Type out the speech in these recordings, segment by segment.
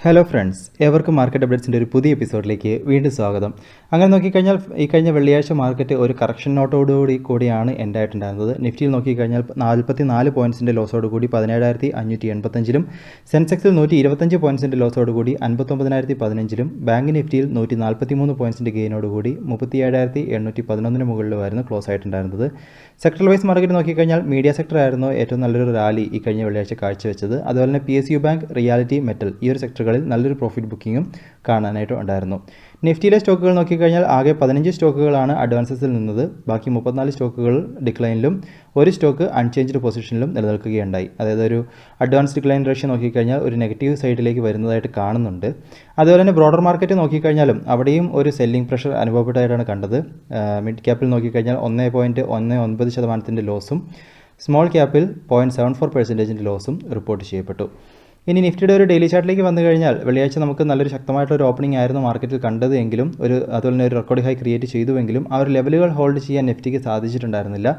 Hello friends, ഏവർക്കും market അപ്ഡേറ്റ്സിൻ്റെ ഒരു പുതിയ എപ്പിസോഡിലേക്ക് വീണ്ടും സ്വാഗതം. അങ്ങനെ നോക്കിക്കഴിഞ്ഞാൽ ഈ കഴിഞ്ഞ വെള്ളിയാഴ്ച മാർക്കറ്റ് ഒരു കറക്ഷൻ നോട്ടോടുകൂടിയാണ് എൻഡ് ആയിട്ടുണ്ടായിരുന്നത്. നിഫ്റ്റിയിൽ നോക്കിക്കഴിഞ്ഞാൽ 44 പോയിൻറ്റ്സിൻ്റെ ലോസോടുകൂടി 17,585-ലും, സെൻസെക്സിൽ 125 പോയിൻറ്റ്സിൻ്റെ ലോസോടുകൂടി 59,015-ലും, ബാങ്ക് നിഫ്റ്റിയിൽ 143 പോയിൻറ്റ്സിൻ്റെ ഗെയിനോടുകൂടി 37,811 മുകളിലുമായിരുന്നു ക്ലോസ് ആയിട്ടുണ്ടായിരുന്നത്. സെക്ടറൽ വൈസ് മാർക്കറ്റ് നോക്കിക്കഴിഞ്ഞാൽ മീഡിയ സെക്ടർ ആയിരുന്നു ഏറ്റവും നല്ലൊരു റാലി ഈ കഴിഞ്ഞ വെള്ളിയാഴ്ച കാഴ്ചവെച്ചത്. അതുപോലെ തന്നെ PSU ബാങ്ക്, റിയാലിറ്റി, മെറ്റൽ ഈ ഒരു സെക്ടറുകളിൽ നല്ലൊരു പ്രോഫിറ്റ് ബുക്കിങ്ങും കാണാനായിട്ട് ഉണ്ടായിരുന്നു. നിഫ്റ്റിയിലെ സ്റ്റോക്കുകൾ നോക്കിക്കഴിഞ്ഞാൽ ആകെ 15 സ്റ്റോക്കുകളാണ് അഡ്വാൻസസിൽ നിന്നത്. ബാക്കി 34 സ്റ്റോക്കുകൾ ഡിക്ലൈനിലും ഒരു സ്റ്റോക്ക് അൺചേഞ്ച്ഡ് പൊസിഷനിലും നിലനിൽക്കുകയുണ്ടായി. അതായത് ഒരു അഡ്വാൻസ് ഡിക്ലൈൻ റേഷ്യോ നോക്കിക്കഴിഞ്ഞാൽ ഒരു നെഗറ്റീവ് സൈഡിലേക്ക് വരുന്നതായിട്ട് കാണുന്നുണ്ട്. അതുപോലെ തന്നെ ബ്രോഡർ മാർക്കറ്റ് നോക്കിക്കഴിഞ്ഞാലും അവിടെയും ഒരു സെല്ലിംഗ് പ്രഷർ അനുഭവപ്പെട്ടതായിട്ടാണ് കണ്ടത്. മിഡ് ക്യാപ്പിൽ നോക്കിക്കഴിഞ്ഞാൽ 1.19% ലോസും, സ്മോൾ ക്യാപ്പിൽ 0.74% ലോസും റിപ്പോർട്ട് ചെയ്യപ്പെട്ടു. ഇനി നിഫ്റ്റിയുടെ ഒരു ഡെയിലി ചാർട്ടിലേക്ക് വന്നു കഴിഞ്ഞാൽ വെള്ളിയാഴ്ച നമുക്ക് നല്ലൊരു ശക്തമായിട്ടൊരു ഓപ്പണിംഗ് ആയിരുന്നു മാർക്കറ്റിൽ കണ്ടത് എങ്കിലും അതുപോലെ തന്നെ ഒരു റെക്കോർഡ് ഹൈ ക്രിയേറ്റ് ചെയ്തുവെങ്കിലും ആ ഒരു ലെവലുകൾ ഹോൾഡ് ചെയ്യാൻ നിഫ്റ്റിക്ക് സാധിച്ചിട്ടുണ്ടായിരുന്നില്ല.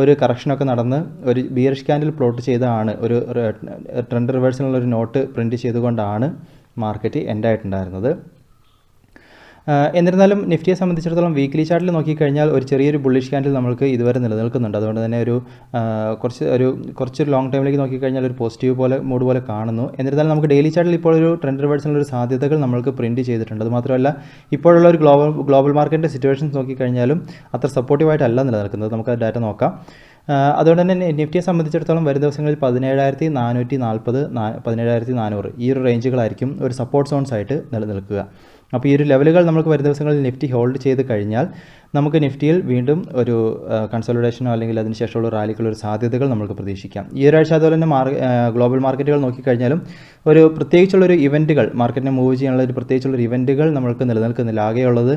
ഒരു കറക്ഷനൊക്കെ നടന്ന് ഒരു ബിയറിഷ് ക്യാൻഡിൽ പ്ലോട്ട് ചെയ്താണ് ഒരു ട്രെൻഡ് റിവേഴ്സിനുള്ള ഒരു നോട്ട് പ്രിൻറ്റ് ചെയ്തുകൊണ്ടാണ് മാർക്കറ്റ് എൻഡ് ആയിട്ടുണ്ടായിരുന്നത്. എന്നിരുന്നാലും നിഫ്റ്റിയെ സംബന്ധിച്ചിടത്തോളം വീക്ക്ലി ചാർട്ടിൽ നോക്കിക്കഴിഞ്ഞാൽ ഒരു ചെറിയൊരു ബുള്ളിഷ് ക്യാൻഡിൽ നമുക്ക് ഇതുവരെ നിലനിൽക്കുന്നുണ്ട്. അതുകൊണ്ട് തന്നെ കുറച്ച് ലോങ് ടൈമിലേക്ക് നോക്കിക്കഴിഞ്ഞാൽ ഒരു പോസിറ്റീവ് മൂഡ് പോലെ കാണുന്നു. എന്നിരുന്നാലും നമുക്ക് ഡെയിലി ചാർട്ടിൽ ഇപ്പോൾ ഒരു ട്രെൻഡ് റിവേഴ്സിനുള്ള ഒരു സാധ്യതകൾ നമ്മൾക്ക് പ്രിൻറ്റ് ചെയ്തിട്ടുണ്ട്. അതുമാത്രമല്ല ഇപ്പോഴുള്ള ഒരു ഗ്ലോബൽ മാർക്കറ്റിൻ്റെ സിറ്റുവേഷൻസ് നോക്കിക്കഴിഞ്ഞാലും അത്ര സപ്പോർട്ടീവായിട്ടല്ല നിലനിൽക്കുന്നത്. നമുക്ക് ആ ഡാറ്റ നോക്കാം. അതുകൊണ്ട് തന്നെ നിഫ്റ്റിയെ സംബന്ധിച്ചിടത്തോളം വരും ദിവസങ്ങളിൽ 17,440, 17,400 ഈ ഒരു റേഞ്ചുകളായിരിക്കും ഒരു സപ്പോർട്ട് സോൺസ് ആയിട്ട് നിലനിൽക്കുക. അപ്പോൾ ഈ ഒരു ലെവലുകൾ നമുക്ക് വരും ദിവസങ്ങളിൽ നിഫ്റ്റി ഹോൾഡ് ചെയ്ത് കഴിഞ്ഞാൽ നമുക്ക് നിഫ്റ്റിയിൽ വീണ്ടും ഒരു കൺസോളിഡേഷനോ അല്ലെങ്കിൽ അതിനുശേഷമുള്ള റാലിക്കുള്ള സാധ്യതകൾ നമുക്ക് പ്രതീക്ഷിക്കാം. ഈ ഒരാഴ്ച അതുപോലെ തന്നെ ഗ്ലോബൽ മാർക്കറ്റുകൾ നോക്കിക്കഴിഞ്ഞാലും ഒരു പ്രത്യേകിച്ചുള്ളൊരു ഇവൻറ്റുകൾ മാർക്കറ്റിനെ മൂവ് ചെയ്യാനുള്ള ഒരു പ്രത്യേകിച്ചുള്ളൊരു ഇവൻറ്റുകൾ നമ്മൾക്ക് നിലനിൽക്കുന്നില്ല. ആകെയുള്ളത്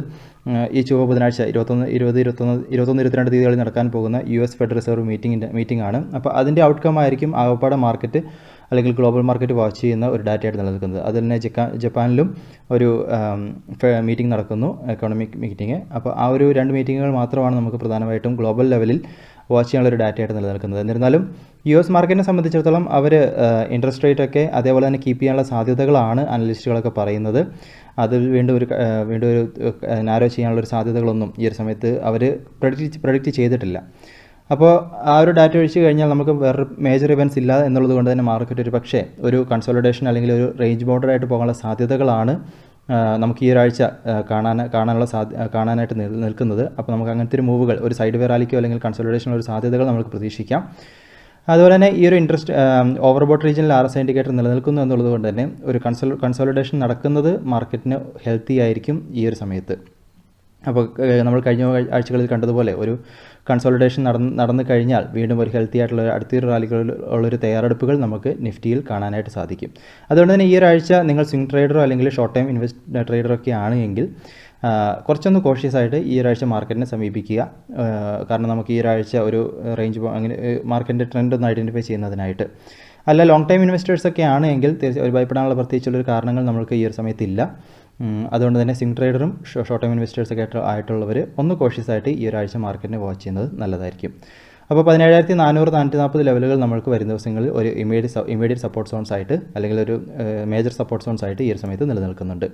ഈ ചൊവ്വ ബുധനാഴ്ച 21-22 തീയതികളിൽ നടക്കാൻ പോകുന്ന US ഫെഡറൽ റിസർവ് മീറ്റിംഗ് ആണ്. അപ്പോൾ അതിൻ്റെ ഔട്ട്കം ആയിരിക്കും ആകപ്പാടെ മാർക്കറ്റ് അല്ലെങ്കിൽ ഗ്ലോബൽ മാർക്കറ്റ് വാച്ച് ചെയ്യുന്ന ഒരു ഡാറ്റയായിട്ട് നിലനിൽക്കുന്നത്. അതിൽ തന്നെ ജപ്പാനിലും ഒരു മീറ്റിംഗ് നടക്കുന്നു, എക്കണോമിക് മീറ്റിംഗ്. അപ്പോൾ ആ ഒരു 2 മീറ്റിങ്ങുകൾ മാത്രമാണ് നമുക്ക് പ്രധാനമായിട്ടും ഗ്ലോബൽ ലെവലിൽ വാച്ച് ചെയ്യാനുള്ള ഒരു ഡാറ്റയായിട്ട് നിലനിൽക്കുന്നത്. എന്നിരുന്നാലും US മാർക്കറ്റിനെ സംബന്ധിച്ചിടത്തോളം അവർ ഇൻട്രസ്റ്റ് റേറ്റ് ഒക്കെ അതേപോലെ തന്നെ കീപ്പ് ചെയ്യാനുള്ള സാധ്യതകളാണ് അനലിസ്റ്റുകളൊക്കെ പറയുന്നത്. അത് വീണ്ടും ഒരു നാരോ ചെയ്യാനുള്ള ഒരു സാധ്യതകളൊന്നും ഈ ഒരു സമയത്ത് അവർ പ്രഡിക്റ്റ് ചെയ്തിട്ടില്ല. അപ്പോൾ ആ ഒരു ഡാറ്റ ഒഴിച്ച് കഴിഞ്ഞാൽ നമുക്ക് വേറൊരു മേജർ ഇവൻറ്റ്സ് ഇല്ല എന്നുള്ളത് കൊണ്ട് തന്നെ മാർക്കറ്റ് ഒരു പക്ഷേ ഒരു കൺസോളിഡേഷൻ അല്ലെങ്കിൽ ഒരു റേഞ്ച് ബൗണ്ടറായിട്ട് പോകാനുള്ള സാധ്യതകളാണ് നമുക്ക് ഈ ഒരാഴ്ച കാണാനായിട്ട് നിൽക്കുന്നത്. അപ്പോൾ നമുക്ക് അങ്ങനത്തെ ഒരു മൂവുകൾ ഒരു സൈഡ് വേ റാലിക്കോ അല്ലെങ്കിൽ കൺസോളിഡേഷനോ ഒരു സാധ്യതകൾ നമുക്ക് പ്രതീക്ഷിക്കാം. അതുപോലെ തന്നെ ഈ ഒരു ഓവർബോട്ട് റീജിയനിൽ RSI ഇൻഡിക്കേറ്റർ നിലനിൽക്കുന്നു എന്നുള്ളത് കൊണ്ട് തന്നെ ഒരു കൺസോളിഡേഷൻ നടക്കുന്നത് മാർക്കറ്റിന് ഹെൽത്തി ആയിരിക്കും ഈ ഒരു സമയത്ത്. അപ്പോൾ നമ്മൾ കഴിഞ്ഞ ആഴ്ചകളിൽ കണ്ടതുപോലെ ഒരു കൺസോളിഡേഷൻ നടന്നു കഴിഞ്ഞാൽ വീണ്ടും ഒരു ഹെൽത്തി ആയിട്ടുള്ള അടുത്തൊരു റാലികളുള്ളൊരു തയ്യാറെടുപ്പുകൾ നമുക്ക് നിഫ്റ്റിയിൽ കാണാനായിട്ട് സാധിക്കും. അതുകൊണ്ട് തന്നെ ഈ ഒരാഴ്ച നിങ്ങൾ സ്വിംഗ് ട്രേഡറോ അല്ലെങ്കിൽ ഷോർട്ട് ടൈം ട്രേഡറോ ഒക്കെ ആണെങ്കിൽ കുറച്ചൊന്ന് കോഷ്യസ് ആയിട്ട് ഈ ഒരാഴ്ച മാർക്കറ്റിനെ സമീപിക്കുക. കാരണം നമുക്ക് ഈ ഒരാഴ്ച ഒരു റേഞ്ച് അങ്ങനെ മാർക്കറ്റിൻ്റെ ട്രെൻഡ് ഒന്ന് ഐഡൻറ്റിഫൈ ചെയ്യുന്നതിനായിട്ട്. അല്ല ലോങ് ടൈം ഇൻവെസ്റ്റേഴ്സൊക്കെ ആണെങ്കിൽ ഒരു ഭയപ്പെടാനുള്ള പ്രത്യേകിച്ചുള്ളൊരു കാരണങ്ങൾ നമുക്ക് ഈ ഒരു സമയത്തില്ല. അതുകൊണ്ട് തന്നെ സ്വിംഗ് ട്രേഡറും ഷോർട്ട് ടൈം ഇൻവെസ്റ്റേഴ്സൊക്കെ ആയിട്ടുള്ളവർ ഒന്ന് കോഷ്യസ് ആയിട്ട് ഈ ഒരാഴ്ച മാർക്കറ്റിനെ വാച്ച് ചെയ്യുന്നത് നല്ലതായിരിക്കും. അപ്പോൾ 17,440 ലെവലുകൾ നമ്മൾക്ക് വരുന്ന ദിവസങ്ങളിൽ ഒരു ഇമീഡിയറ്റ് സപ്പോർട്ട് സോൺസ് ആയിട്ട് അല്ലെങ്കിൽ ഒരു മേജർ സപ്പോർട്ട് സോൺസ് ആയിട്ട് ഈ ഒരു സമയത്ത് നിലനിൽക്കുന്നുണ്ട്.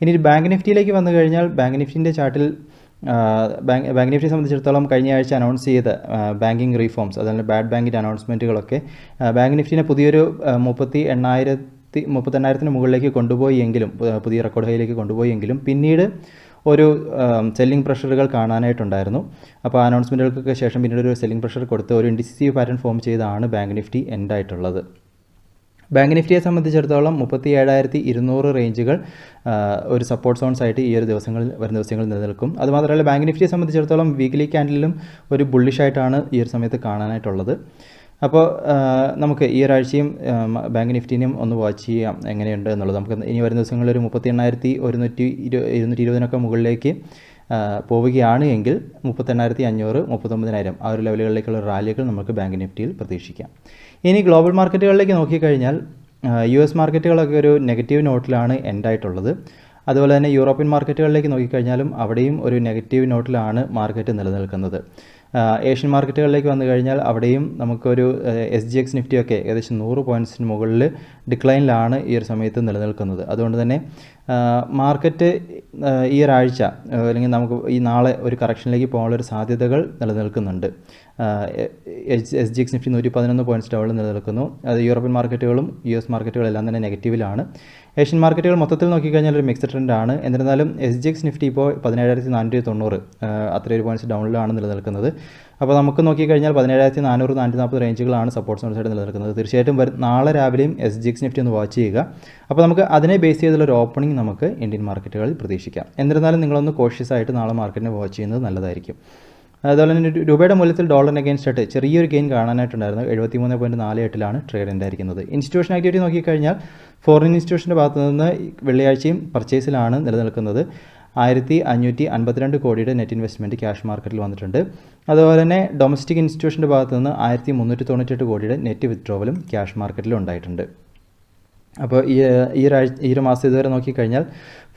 ഇനി ബാങ്ക് നിഫ്റ്റിയിലേക്ക് വന്നു കഴിഞ്ഞാൽ ബാങ്ക് നിഫ്റ്റിൻ്റെ ചാർട്ടിൽ ബാങ്ക് നിഫ്റ്റിയെ സംബന്ധിച്ചിടത്തോളം കഴിഞ്ഞ ആഴ്ച അനൗൺസ് ചെയ്ത ബാങ്കിങ് റീഫോംസ് അതുപോലെ ബാഡ് ബാങ്കിൻ്റെ അനൗൺസ്മെൻറ്റുകളൊക്കെ ബാങ്ക് നിഫ്റ്റിനെ പുതിയൊരു 38,000 മുകളിലേക്ക് കൊണ്ടുപോയി എങ്കിലും പുതിയ റെക്കോർഡ് ഹൈയിലേക്ക് കൊണ്ടുപോയി എങ്കിലും പിന്നീട് ഒരു സെല്ലിംഗ് പ്രഷറുകൾ കാണാനായിട്ടുണ്ടായിരുന്നു. അപ്പോൾ അനൗൺസ്മെൻറ്റുകൾക്കൊക്കെ ശേഷം പിന്നീട് ഒരു സെല്ലിംഗ് പ്രഷർ കൊടുത്ത് ഒരു ഇൻഡിസീവ് പാറ്റേൺ ഫോം ചെയ്താണ് ബാങ്ക് നിഫ്റ്റി എൻഡ് ആയിട്ടുള്ളത്. ബാങ്ക് നിഫ്റ്റിയെ സംബന്ധിച്ചിടത്തോളം 37,200 റേഞ്ചുകൾ ഒരു സപ്പോർട്ട് സോൺസ് ആയിട്ട് ഈ ഒരു വരുന്ന ദിവസങ്ങളിൽ നിലനിൽക്കും. അതുമാത്രമല്ല ബാങ്ക് നിഫ്റ്റിയെ സംബന്ധിച്ചിടത്തോളം വീക്ക്ലി ക്യാൻഡിലും ഒരു ബുള്ളിഷായിട്ടാണ് ഈ ഒരു സമയത്ത് കാണാനായിട്ടുള്ളത്. അപ്പോൾ നമുക്ക് ഈ ഒരാഴ്ചയും ബാങ്ക് നിഫ്റ്റിനെയും ഒന്ന് വാച്ച് ചെയ്യാം എങ്ങനെയുണ്ട് എന്നുള്ളത്. നമുക്ക് ഇനി വരുന്ന ദിവസങ്ങളിൽ ഒരു 38,220 മുകളിലേക്ക് പോവുകയാണ് എങ്കിൽ 38,500, 39,000 ആ ഒരു ലെവലുകളിലേക്കുള്ള റാലികൾ നമുക്ക് ബാങ്ക് നിഫ്റ്റിയിൽ പ്രതീക്ഷിക്കാം. ഇനി ഗ്ലോബൽ മാർക്കറ്റുകളിലേക്ക് നോക്കിക്കഴിഞ്ഞാൽ US മാർക്കറ്റുകളൊക്കെ ഒരു നെഗറ്റീവ് നോട്ടിലാണ് എൻഡ് ആയിട്ടുള്ളത്. അതുപോലെ തന്നെ യൂറോപ്യൻ മാർക്കറ്റുകളിലേക്ക് നോക്കിക്കഴിഞ്ഞാലും അവിടെയും ഒരു നെഗറ്റീവ് നോട്ടിലാണ് മാർക്കറ്റ് നിലനിൽക്കുന്നത്. ഏഷ്യൻ മാർക്കറ്റുകളിലേക്ക് വന്നു കഴിഞ്ഞാൽ അവിടെയും നമുക്കൊരു SGX നിഫ്റ്റിയൊക്കെ ഏകദേശം 100 പോയിൻറ്റ്സിന് മുകളിൽ ഡിക്ലൈനിലാണ് ഈ ഒരു സമയത്ത് നിലനിൽക്കുന്നത്. അതുകൊണ്ട് തന്നെ മാർക്കറ്റ് ഈ ഒരാഴ്ച അല്ലെങ്കിൽ നമുക്ക് ഈ നാളെ ഒരു കറക്ഷനിലേക്ക് പോകാനുള്ളൊരു സാധ്യതകൾ നിലനിൽക്കുന്നുണ്ട്. SGX നിഫ്റ്റി 111 പോയിൻറ്റ്സ് ഡൗണിൽ നിലനിൽക്കുന്നു. അത് യൂറോപ്യൻ മാർക്കറ്റുകളും US മാർക്കറ്റുകളെല്ലാം തന്നെ നെഗറ്റീവിലാണ്. ഏഷ്യൻ മാർക്കറ്റുകൾ മൊത്തത്തിൽ നോക്കിക്കഴിഞ്ഞാൽ ഒരു മിക്സഡ് ട്രെൻഡാണ്. എന്നിരുന്നാലും SGX നിഫ്റ്റി ഇപ്പോൾ 17,490 അത്രയൊരു പോയിൻറ്റ്സ് ഡൗണിലാണ് നിലനിൽക്കുന്നത്. അപ്പോൾ നമുക്ക് നോക്കിക്കഴിഞ്ഞാൽ 17,400 440 റേഞ്ചുകളാണ് സപ്പോർട്ട് സൈഡ് നിലനിൽക്കുന്നത്. തീർച്ചയായിട്ടും നാളെ രാവിലെയും SGX നിഫ്റ്റി ഒന്ന് വാച്ച് ചെയ്യുക. അപ്പോൾ നമുക്ക് അതിനെ ബേസ് ചെയ്തുള്ളൊരു ഓപ്പണിംഗ് നമുക്ക് ഇന്ത്യൻ മാർക്കറ്റുകളിൽ പ്രതീക്ഷിക്കാം. എന്നിരുന്നാലും നിങ്ങളൊന്ന് കോഷ്യസ് ആയിട്ട് നാളെ മാർക്കറ്റിനെ വാച്ച് ചെയ്യുന്നത് നല്ലതായിരിക്കും. അതുപോലെ തന്നെ രൂപയുടെ മൂല്യത്തിൽ ഡോളറിന് അഗെയിൻസ്റ്റ് ആയിട്ട് ചെറിയൊരു ഗെയിൻ കാണാനായിട്ടുണ്ടായിരുന്നു. 73.48 ട്രേഡ് ഉണ്ടായിരിക്കുന്നത്. ഇൻസ്റ്റിറ്റ്യൂഷൻ ആക്ടിവിറ്റി നോക്കിക്കഴിഞ്ഞാൽ ഫോറിൻ ഇൻസ്റ്റിറ്റ്യൂഷൻ്റെ ഭാഗത്തു നിന്ന് വെള്ളിയാഴ്ചയും പർച്ചേസിലാണ് നിലനിൽക്കുന്നത്. 1,552 കോടിയുടെ നെറ്റ് ഇൻവെസ്റ്റ്മെൻറ്റ് ക്യാഷ് മാർക്കറ്റിൽ വന്നിട്ടുണ്ട്. അതുപോലെ തന്നെ ഡൊമസ്റ്റിക് ഇൻസ്റ്റിറ്റ്യൂഷൻ്റെ ഭാഗത്തു നിന്ന് 1,398 കോടിയുടെ നെറ്റ് വിത്ഡ്രോവലും ക്യാഷ് മാർക്കറ്റിൽ ഉണ്ടായിട്ടുണ്ട്. അപ്പോൾ ഈ ഒരു മാസം ഇതുവരെ നോക്കിക്കഴിഞ്ഞാൽ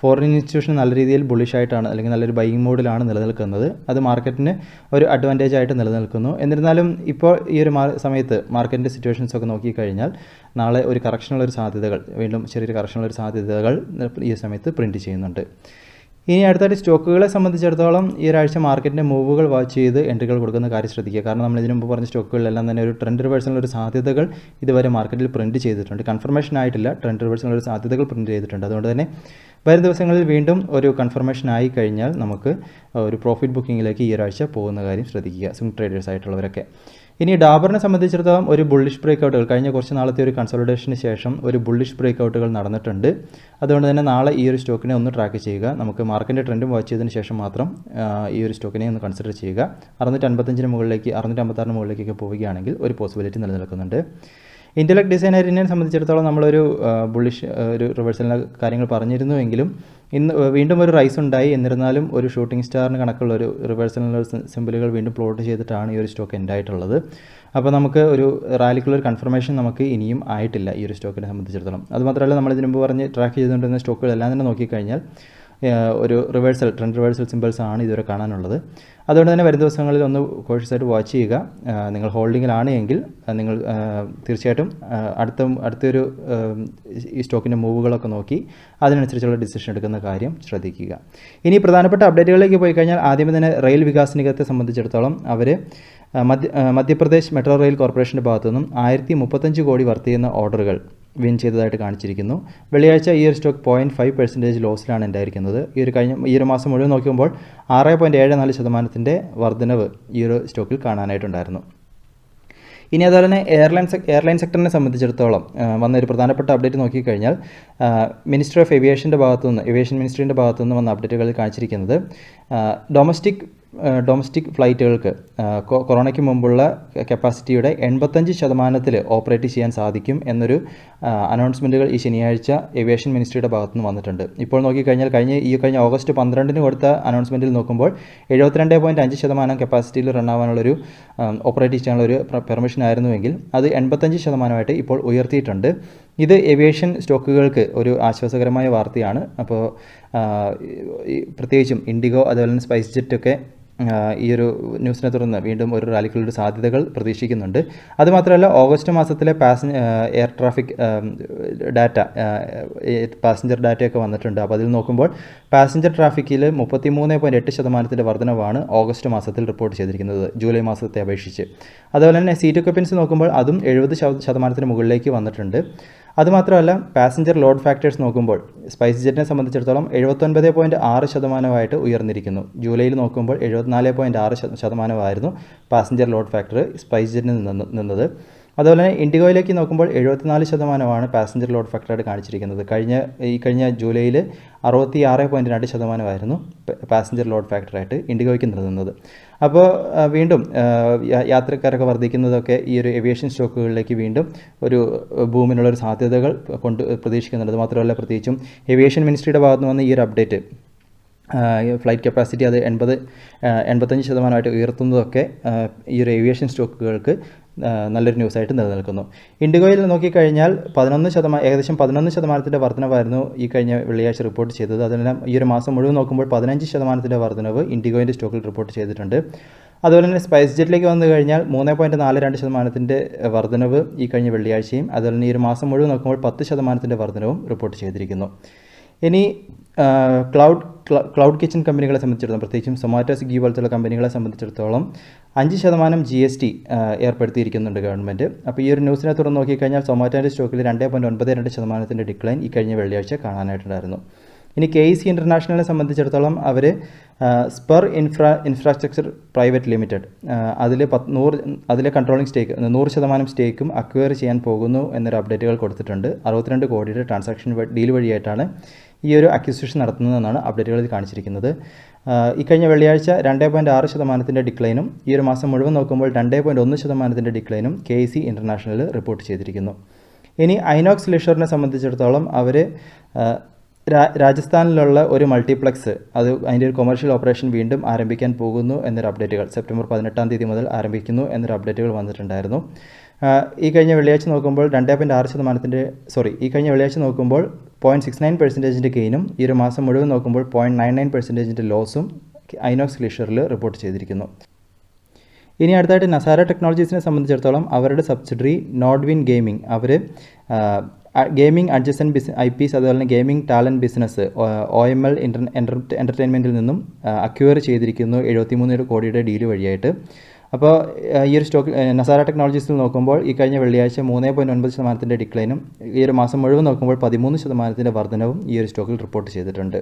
ഫോറിൻ ഇൻസ്റ്റിറ്റ്യൂഷൻ നല്ല രീതിയിൽ ബുള്ളിഷായിട്ടാണ് അല്ലെങ്കിൽ നല്ലൊരു ബൈയിങ് മോഡിലാണ് നിലനിൽക്കുന്നത്. അത് മാർക്കറ്റിന് ഒരു അഡ്വാൻറ്റേജ് ആയിട്ട് നിലനിൽക്കുന്നു. എന്നിരുന്നാലും ഇപ്പോൾ ഈ ഒരു സമയത്ത് മാർക്കറ്റിൻ്റെ സിറ്റുവേഷൻസ് ഒക്കെ നോക്കിക്കഴിഞ്ഞാൽ നാളെ ഒരു കറക്ഷനുള്ളൊരു സാധ്യതകൾ, വീണ്ടും ചെറിയൊരു കറക്ഷനുള്ളൊരു സാധ്യതകൾ ഈ സമയത്ത് പ്രിൻറ്റ് ചെയ്യുന്നുണ്ട്. ഇനി അടുത്തായിട്ട് സ്റ്റോക്കുകളെ സംബന്ധിച്ചിടത്തോളം ഈ ഒരാഴ്ച മാർക്കറ്റിൻ്റെ മൂവുകൾ വാച്ച് ചെയ്ത് എൻട്രികൾ കൊടുക്കുന്ന കാര്യം ശ്രദ്ധിക്കുക. കാരണം നമ്മൾ ഇതിനു മുമ്പ് പറഞ്ഞ സ്റ്റോക്കുകളിലെല്ലാം തന്നെ ഒരു ട്രെൻഡ് റിവേഴ്സിനുള്ള സാധ്യതകൾ ഇതുവരെ മാർക്കറ്റിൽ പ്രിൻറ്റ് ചെയ്തിട്ടുണ്ട്. കൺഫർമേഷൻ ആയിട്ടില്ല, ട്രെൻഡ് റിവേഴ്സിനുള്ള സാധ്യതകൾ പ്രിൻറ്റ് ചെയ്തിട്ടുണ്ട്. അതുകൊണ്ട് തന്നെ വരും ദിവസങ്ങളിൽ വീണ്ടും ഒരു കൺഫർമേഷൻ ആയി കഴിഞ്ഞാൽ നമുക്ക് ഒരു പ്രോഫിറ്റ് ബുക്കിങ്ങിലേക്ക് ഈ ഒരാഴ്ച പോകുന്ന കാര്യം ശ്രദ്ധിക്കുക, സ്വിംഗ് ട്രേഡേഴ്സ് ആയിട്ടുള്ളവരൊക്കെ. ഇനി ഡാബറിനെ സംബന്ധിച്ചിടത്തോളം ഒരു ബുള്ളിഷ് ബ്രേക്കൗട്ടുകൾ കഴിഞ്ഞ കുറച്ച് നാളത്തെ ഒരു കൺസോളിഡേഷന് ശേഷം ഒരു ബുള്ളിഷ് ബ്രേക്കൗട്ടുകൾ നടന്നിട്ടുണ്ട്. അതുകൊണ്ട് തന്നെ നാളെ ഈ ഒരു സ്റ്റോക്കിനെ ഒന്ന് ട്രാക്ക് ചെയ്യുക. നമുക്ക് മാർക്കറ്റിൻ്റെ ട്രെൻഡും വാച്ച് ചെയ്തതിന് ശേഷം മാത്രം ഈ ഒരു സ്റ്റോക്കിനെ ഒന്ന് കൺസിഡർ ചെയ്യുക. 655 മുകളിലേക്ക് 656 മുകളിലേക്കൊക്കെ പോവുകയാണെങ്കിൽ ഒരു പോസിബിലിറ്റി നിലനിൽക്കുന്നുണ്ട്. ഇൻ്റലക്ട് ഡിസൈനറിനെ സംബന്ധിച്ചിടത്തോളം നമ്മളൊരു ബുള്ളിഷ് ഒരു റിവേഴ്സലിൻ്റെ കാര്യങ്ങൾ പറഞ്ഞിരുന്നുവെങ്കിലും ഇന്ന് വീണ്ടും ഒരു റൈസ് ഉണ്ടായി. എന്നിരുന്നാലും ഒരു ഷൂട്ടിംഗ് സ്റ്റാറിന് കണക്കുള്ള ഒരു റിവേഴ്സലിനുള്ള സിമ്പിളുകൾ വീണ്ടും പ്ലോട്ട് ചെയ്തിട്ടാണ് ഈ ഒരു സ്റ്റോക്ക് എൻഡായിട്ടുള്ളത്. അപ്പോൾ നമുക്ക് ഒരു റാലിക്കുള്ളൊരു കൺഫർമേഷൻ നമുക്ക് ഇനിയും ആയിട്ടില്ല ഈ ഒരു സ്റ്റോക്കിനെ സംബന്ധിച്ചിടത്തോളം. അതുമാത്രമല്ല നമ്മളിതിന് മുമ്പ് പറഞ്ഞ് ട്രാക്ക് ചെയ്തുകൊണ്ടിരുന്ന സ്റ്റോക്കുകളെല്ലാം തന്നെ നോക്കിക്കഴിഞ്ഞാൽ ഒരു ട്രെൻഡ് റിവേഴ്സൽ സിമ്പിൾസ് ആണ് ഇതുവരെ കാണാനുള്ളത്. അതുകൊണ്ട് തന്നെ വരും ദിവസങ്ങളിൽ ഒന്ന് കോഷ്യസ് ആയിട്ട് വാച്ച് ചെയ്യുക. നിങ്ങൾ ഹോൾഡിങ്ങിലാണ് എങ്കിൽ നിങ്ങൾ തീർച്ചയായിട്ടും അടുത്തൊരു ഈ സ്റ്റോക്കിൻ്റെ മൂവുകളൊക്കെ നോക്കി അതിനനുസരിച്ചുള്ള ഡിസിഷൻ എടുക്കുന്ന കാര്യം ശ്രദ്ധിക്കുക. ഇനി പ്രധാനപ്പെട്ട അപ്ഡേറ്റുകളിലേക്ക് പോയി കഴിഞ്ഞാൽ ആദ്യമേ തന്നെ റെയിൽ വികാസ് നിഗത്തെ സംബന്ധിച്ചിടത്തോളം അവർ മധ്യപ്രദേശ് മെട്രോ റെയിൽ കോർപ്പറേഷൻ്റെ ഭാഗത്തു നിന്നും 1,035 കോടി വർത്ത് ചെയ്യുന്ന ഓർഡറുകൾ വിൻ ചെയ്തതായിട്ട് കാണിച്ചിരിക്കുന്നു. വെള്ളിയാഴ്ച ഈ ഒരു സ്റ്റോക്ക് 0.5% ലോസിലാണ് ഉണ്ടായിരിക്കുന്നത്. ഈ ഒരു മാസം മുഴുവൻ നോക്കുമ്പോൾ 6.74% വർധനവ് ഈ ഒരു സ്റ്റോക്കിൽ കാണാനായിട്ടുണ്ടായിരുന്നു. ഇനി അതുപോലെ തന്നെ എയർലൈൻ സെക്ടറിനെ സംബന്ധിച്ചിടത്തോളം വന്ന ഒരു പ്രധാനപ്പെട്ട അപ്ഡേറ്റ് നോക്കിക്കഴിഞ്ഞാൽ മിനിസ്റ്റർ ഓഫ് ഏവിയേഷൻ മിനിസ്ട്രീൻ്റെ ഭാഗത്തു നിന്ന് വന്ന അപ്ഡേറ്റുകളിൽ കാണിച്ചിരിക്കുന്നത് ഡൊമസ്റ്റിക് ഫ്ലൈറ്റുകൾക്ക് കൊറോണയ്ക്ക് മുമ്പുള്ള കപ്പാസിറ്റിയുടെ 85% ഓപ്പറേറ്റ് ചെയ്യാൻ സാധിക്കും എന്നൊരു അനൗൺസ്മെൻറ്റുകൾ ഈ ശനിയാഴ്ച ഏവിയേഷൻ മിനിസ്ട്രിയുടെ ഭാഗത്തുനിന്ന് വന്നിട്ടുണ്ട്. ഇപ്പോൾ നോക്കിക്കഴിഞ്ഞാൽ കഴിഞ്ഞ ഓഗസ്റ്റ് 12 കൊടുത്ത അനൗൺസ്മെൻറ്റിൽ നോക്കുമ്പോൾ 72.5% കപ്പാസിറ്റിയിൽ റൺ ആവാനുള്ളൊരു ഓപ്പറേറ്റ് ചെയ്യാനുള്ളൊരു പെർമിഷൻ ആയിരുന്നുവെങ്കിൽ അത് 85% ഇപ്പോൾ ഉയർത്തിയിട്ടുണ്ട്. ഇത് ഏവിയേഷൻ സ്റ്റോക്കുകൾക്ക് ഒരു ആശ്വാസകരമായ വാർത്തയാണ്. അപ്പോൾ പ്രത്യേകിച്ചും ഇൻഡിഗോ അതുപോലെ തന്നെ SpiceJet ഒക്കെ ഈ ഒരു ന്യൂസിനെ തുടർന്ന് വീണ്ടും ഒരു റാലിക്കുള്ള സാധ്യതകൾ പ്രതീക്ഷിക്കുന്നുണ്ട്. അതുമാത്രമല്ല ഓഗസ്റ്റ് മാസത്തിലെ എയർ ട്രാഫിക് ഡാറ്റ പാസഞ്ചർ ഡാറ്റയൊക്കെ വന്നിട്ടുണ്ട്. അപ്പോൾ അതിൽ നോക്കുമ്പോൾ പാസഞ്ചർ ട്രാഫിക്കിൽ 33.8% വർധനവാണ് ഓഗസ്റ്റ് മാസത്തിൽ റിപ്പോർട്ട് ചെയ്തിരിക്കുന്നത് ജൂലൈ മാസത്തെ അപേക്ഷിച്ച്. അതുപോലെ തന്നെ സീറ്റ് ഒക്യുപ്പൻസി നോക്കുമ്പോൾ അതും 70% മുകളിലേക്ക് വന്നിട്ടുണ്ട്. അതുമാത്രമല്ല പാസഞ്ചർ ലോഡ് ഫാക്ടേഴ്സ് നോക്കുമ്പോൾ SpiceJetനെ സംബന്ധിച്ചിടത്തോളം 79.6% ഉയർന്നിരിക്കുന്നു. ജൂലൈയിൽ നോക്കുമ്പോൾ 74.6% പാസഞ്ചർ ലോഡ് ഫാക്ടർ SpiceJetന് നിന്നത്. അതുപോലെ തന്നെ ഇൻഡിഗോയിലേക്ക് നോക്കുമ്പോൾ 74% പാസഞ്ചർ ലോഡ് ഫാക്ടറായിട്ട് കാണിച്ചിരിക്കുന്നത്. കഴിഞ്ഞ ജൂലൈയിൽ 66.2% പാസഞ്ചർ ലോഡ് ഫാക്ടറായിട്ട് ഇൻഡിഗോയ്ക്ക് നിന്നത്. അപ്പോൾ വീണ്ടും യാത്രക്കാരൊക്കെ വർദ്ധിക്കുന്നതൊക്കെ ഈ ഒരു ഏവിയേഷൻ സ്റ്റോക്കുകളിലേക്ക് വീണ്ടും ഒരു ബൂമിനുള്ളൊരു സാധ്യതകൾ പ്രതീക്ഷിക്കുന്നുണ്ട്. അത് മാത്രമല്ല പ്രത്യേകിച്ചും ഏവിയേഷൻ മിനിസ്ട്രിയുടെ ഭാഗത്ത് നിന്ന് വന്ന ഈ ഒരു അപ്ഡേറ്റ് ഫ്ലൈറ്റ് കപ്പാസിറ്റി അത് 85% ഉയർത്തുന്നതൊക്കെ ഈ ഒരു ഏവിയേഷൻ സ്റ്റോക്കുകൾക്ക് നല്ലൊരു ന്യൂസായിട്ട് നിലനിൽക്കുന്നു. ഇൻഡിഗോയിൽ നോക്കിക്കഴിഞ്ഞാൽ ഏകദേശം 11% വർധനവായിരുന്നു ഈ കഴിഞ്ഞ വെള്ളിയാഴ്ച റിപ്പോർട്ട് ചെയ്തത്. അതെല്ലാം ഈ ഒരു മാസം മുഴുവൻ നോക്കുമ്പോൾ 15% വർധനവ് ഇൻഡിഗോയിൻ്റെ സ്റ്റോക്കിൽ റിപ്പോർട്ട് ചെയ്തിട്ടുണ്ട്. അതുപോലെ തന്നെ സ്പൈസ്ജെറ്റിലേക്ക് വന്നു കഴിഞ്ഞാൽ 3.42% വർധനവ് ഈ കഴിഞ്ഞ വെള്ളിയാഴ്ചയും അതുപോലെ തന്നെ ഈ ഒരു മാസം മുഴുവൻ നോക്കുമ്പോൾ 10% വർധനവും റിപ്പോർട്ട് ചെയ്തിരിക്കുന്നു. ഇനി ക്ലൗഡ് കിച്ചൺ കമ്പനികളെ സംബന്ധിച്ചിടത്തോളം, പ്രത്യേകിച്ചും സൊമാറ്റോ, സ്വിഗ്ഗി പോലത്തുള്ള കമ്പനികളെ സംബന്ധിച്ചിടത്തോളം 5% GST ഏർപ്പെടുത്തിയിരിക്കുന്നുണ്ട് ഗവൺമെൻറ്. അപ്പോൾ ഈ ഒരു ന്യൂസിനെ തുടർന്ന് നോക്കിക്കഴിഞ്ഞാൽ സൊമാറ്റോൻ്റെ സ്റ്റോക്കിൽ 2.92% ഡിക്ലൈൻ ഈ കഴിഞ്ഞ വെള്ളിയാഴ്ച കാണാനായിട്ടുണ്ടായിരുന്നു. ഇനി KEC ഇൻ്റർനാഷണലിനെ സംബന്ധിച്ചിടത്തോളം അവർ സ്പർ ഇൻഫ്രാസ്ട്രക്ചർ പ്രൈവറ്റ് ലിമിറ്റഡ് അതിലെ കൺട്രോളിംഗ് സ്റ്റേക്ക് 100% സ്റ്റേക്കും അക്വയർ ചെയ്യാൻ പോകുന്നു എന്നൊരു അപ്ഡേറ്റുകൾ കൊടുത്തിട്ടുണ്ട്. 62 കോടിയുടെ ട്രാൻസാക്ഷൻ ഡീൽ വഴിയായിട്ടാണ് ഈ ഒരു അക്വിസിഷൻ നടത്തുന്നതെന്നാണ് അപ്ഡേറ്റുകളിൽ കാണിച്ചിരിക്കുന്നത്. ഈ കഴിഞ്ഞ വെള്ളിയാഴ്ച 2.6% ഡിക്ലൈനും ഈ ഒരു മാസം മുഴുവൻ നോക്കുമ്പോൾ 2.1% ഡിക്ലൈനും KEC ഇൻ്റർനാഷണൽ റിപ്പോർട്ട് ചെയ്തിരിക്കുന്നു. ഇനി ഐനോക്സ് ലിഷറിനെ സംബന്ധിച്ചിടത്തോളം അവർ രാജസ്ഥാനിലുള്ള ഒരു മൾട്ടിപ്ലക്സ് അതിൻ്റെ ഒരു കൊമേഴ്ഷ്യൽ ഓപ്പറേഷൻ വീണ്ടും ആരംഭിക്കാൻ പോകുന്നു എന്നൊരു അപ്ഡേറ്റുകൾ സെപ്റ്റംബർ 18 മുതൽ ആരംഭിക്കുന്നു എന്നൊരു അപ്ഡേറ്റുകൾ വന്നിട്ടുണ്ടായിരുന്നു. ഈ കഴിഞ്ഞ വെള്ളിയാഴ്ച നോക്കുമ്പോൾ 2.6% ഈ കഴിഞ്ഞ വെള്ളിയാഴ്ച നോക്കുമ്പോൾ 0.69% ഗെയിനും ഈ ഒരു മാസം മുഴുവൻ നോക്കുമ്പോൾ 0.99% ലോസും ഐനോക്സ് ലിഷറിൽ റിപ്പോർട്ട് ചെയ്തിരിക്കുന്നു. ഇനി അടുത്തായിട്ട് നസാര ടെക്നോളജീസിനെ സംബന്ധിച്ചിടത്തോളം അവരുടെ സബ്സിഡറി നോഡ്വിൻ ഗെയിമിംഗ് അവർ ഗെയിമിംഗ് അഡ്ജസൻ IPs അതുപോലെ തന്നെ ഗെയിമിംഗ് ടാലൻറ്റ് ബിസിനസ് OML എൻ്റർടൈൻമെൻറ്റിൽ നിന്നും അക്വയർ ചെയ്തിരിക്കുന്നു 73 കോടിയുടെ ഡീല് വഴിയായിട്ട്. അപ്പോൾ ഈ ഒരു സ്റ്റോക്ക് നസാര ടെക്നോളജീസിൽ നോക്കുമ്പോൾ ഈ കഴിഞ്ഞ വെള്ളിയാഴ്ച 3.9% ഡിക്ലൈനും ഈ ഒരു മാസം മുഴുവൻ നോക്കുമ്പോൾ 13% വർധനവും ഈ ഒരു സ്റ്റോക്കിൽ റിപ്പോർട്ട് ചെയ്തിട്ടുണ്ട്.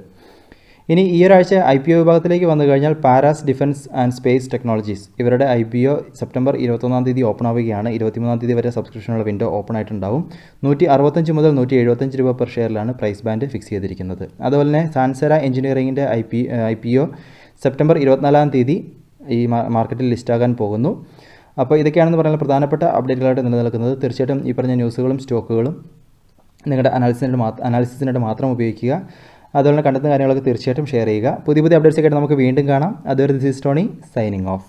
ഇനി ഈ ഒരാഴ്ച IPO വിഭാഗത്തിലേക്ക് വന്നു കഴിഞ്ഞാൽ Paras defence and space technologies ഇവരുടെ IPO സെപ്റ്റംബർ 21 ഓപ്പൺ ആവുകയാണ്. 23 വരെ സബ്സ്ക്രിപ്ഷനുള്ള വിൻഡോ ഓപ്പൺ ആയിട്ടുണ്ടാവും. 165 മുതൽ 175 രൂപ പെർ ഷെയറിലാണ് പ്രൈസ് ബാൻഡ് ഫിക്സ് ചെയ്തിരിക്കുന്നത്. അതുപോലെ തന്നെ സാൻസെര എഞ്ചിനീയറിംഗിൻ്റെ IPO സെപ്റ്റംബർ 24 ഈ മാർക്കറ്റിൽ ലിസ്റ്റാകാൻ പോകുന്നു. അപ്പോൾ ഇതൊക്കെയാണെന്ന് പറഞ്ഞാൽ പ്രധാനപ്പെട്ട അപ്ഡേറ്റുകളായിട്ട് നിലനിൽക്കുന്നത്. തീർച്ചയായിട്ടും ഈ പറഞ്ഞ ന്യൂസുകളും സ്റ്റോക്കുകളും നിങ്ങളുടെ അനാലിസിസിനായിട്ട് മാത്രം ഉപയോഗിക്കുക. അതുപോലെ കണ്ടെത്തുന്ന കാര്യങ്ങളൊക്കെ തീർച്ചയായിട്ടും ഷെയർ ചെയ്യുക. പുതിയ അപ്ഡേറ്റ്സ് ഒക്കെ ആയിട്ട് നമുക്ക് വീണ്ടും കാണാം. അതുവരെ this is Tony signing off.